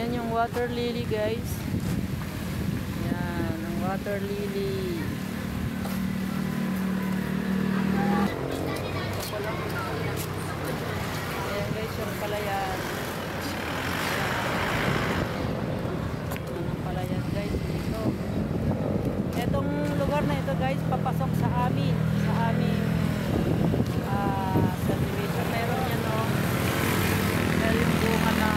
Ayan yung water lily, guys. Ayan, ang water lily. Ayan guys, yung palayan. Ayan ang palayan guys dito. Etong lugar na ito guys, papasok sa amin. Sa aming subdivision. Meron yan o. Meron yung bunga ng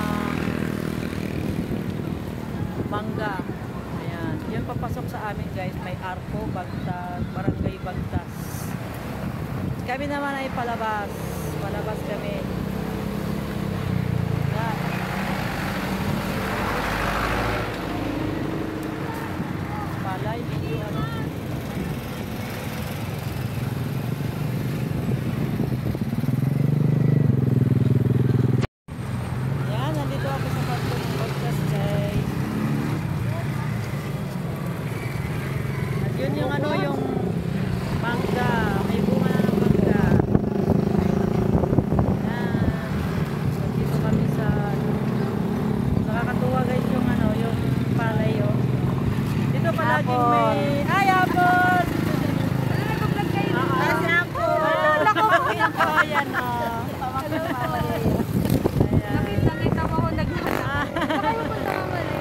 mangga. Ayan. Yan papasok sa amin guys. May Arco, Bagtas, Barangay Bagtas. Kami naman ay palabas. Palabas kami. Yan. Palay, video ano. Yan, nandito ako sa Barangay Bagtas guys. At yun yung ano yung mangga. May bunga na ng mangga. Yan. So dito kami sa nakakatuwa guys yung ano, yung palay oh. Dito palaging may ay apple! Nag-vlog kayo dito. Kasi apple! Lako! Ayan po, ayan oh. Pamakit palay. Ayan. Nakita mo ako nag-vlog. Baka yung punta ka mali.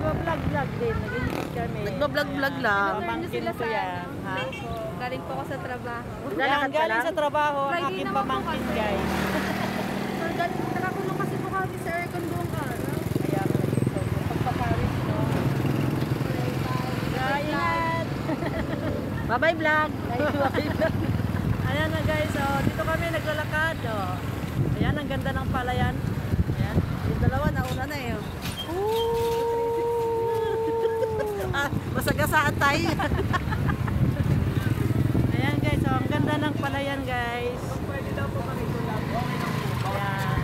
Vlog-vlog din. Nag-input kami. Nagba-vlog-vlog lang. Pamangkin ko yan. Ha? Galing po ako sa trabaho. Yan, galing sa trabaho ang Friday aking naman po pamangkin kasi. guys. Nakakulong kasi po kami sa aircon doon ka. Ayan, so, pagpaparis, no? Ingat! Bye-bye vlog. Ayan na guys, oh, dito kami naglalakad. Oh. Ayan, ang ganda ng palayan. Ayan. Yung dalawa, nauna na eh. Masagasaan tayo. Ayan guys, oh, ang ganda ng palayan guys. Pwede daw po kami vlog. Okay na po. Ayan.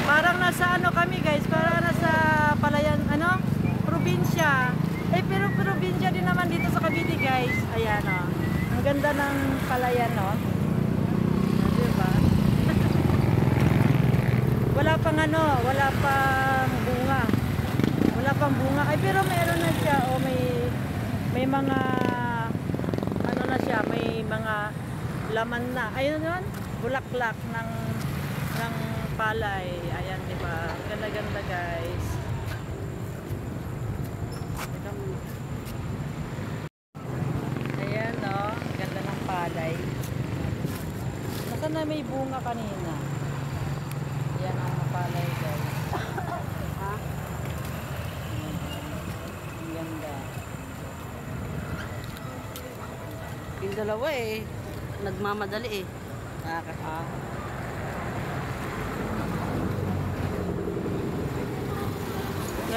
Parang nasa ano kami guys, parang nasa palayan, ano? Probinsya. Eh pero probinsya din naman dito sa Cavite guys. Ayan oh. Ang ganda ng palayan no. Diba? Wala pang ano, wala pang bunga. Wala pang bunga. Ay pero meron na siya o may mga ano na siya, may mga laman na. Ayun yun, bulaklak ng palay. Ayan, di ba? Ganda-ganda, guys. Ayan, no? Ganda ng palay. Nasaan na may bunga kanina? Ayan ang palay, guys. Ha? Ang ganda. Yung dalawa eh. Nagmamadali eh.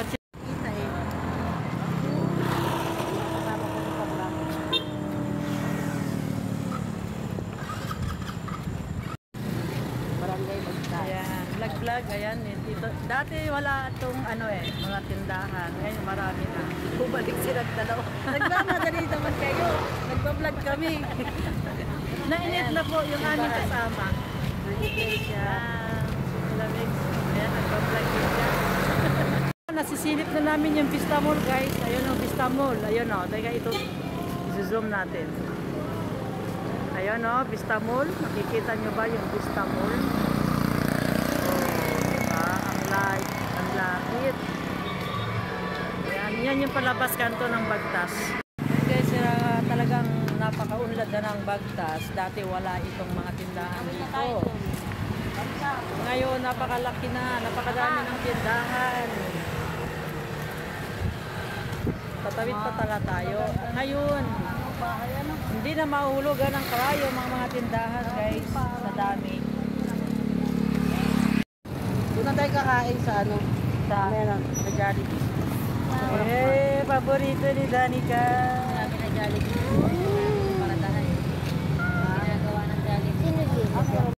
Kita eh. Barangay Bagtas. Ayan, vlog-vlog, ayan. Dito. Dati wala itong ano mga tindahan. Ngayon marami na. Bumalik silang dalawa. Nagmamadali naman kayo. Nagpa-vlog kami. Nainit na po yung aming kasama. Nainit siya. Lamig. Ayan, nagpa-vlog din siya. Nasisilip na namin yung Vista Mall, guys. Ayun o, Vista Mall. Ayun o, teka ito. I-zoom natin. Ayun o, Vista Mall. Nakikita nyo ba yung Vista Mall? Diba? Ang lapit. Ayan, yan yung palabas kanto ng Bagtas. Ayan guys, talagang napakaunlad na ng Bagtas. Dati wala itong mga tindahan dito. Ngayon, napakalaki na. Napakadami ng tindahan. Tatawid pa tala tayo. Ngayon, hindi na mahulugan ng karayo mga tindahan guys. Sa dami. Doon na tayo kakain sa ano? Sa Jollibee. Paborito ni Danica. Sabi na Jollibee. Para tayo. Ginagawa ng Jollibee.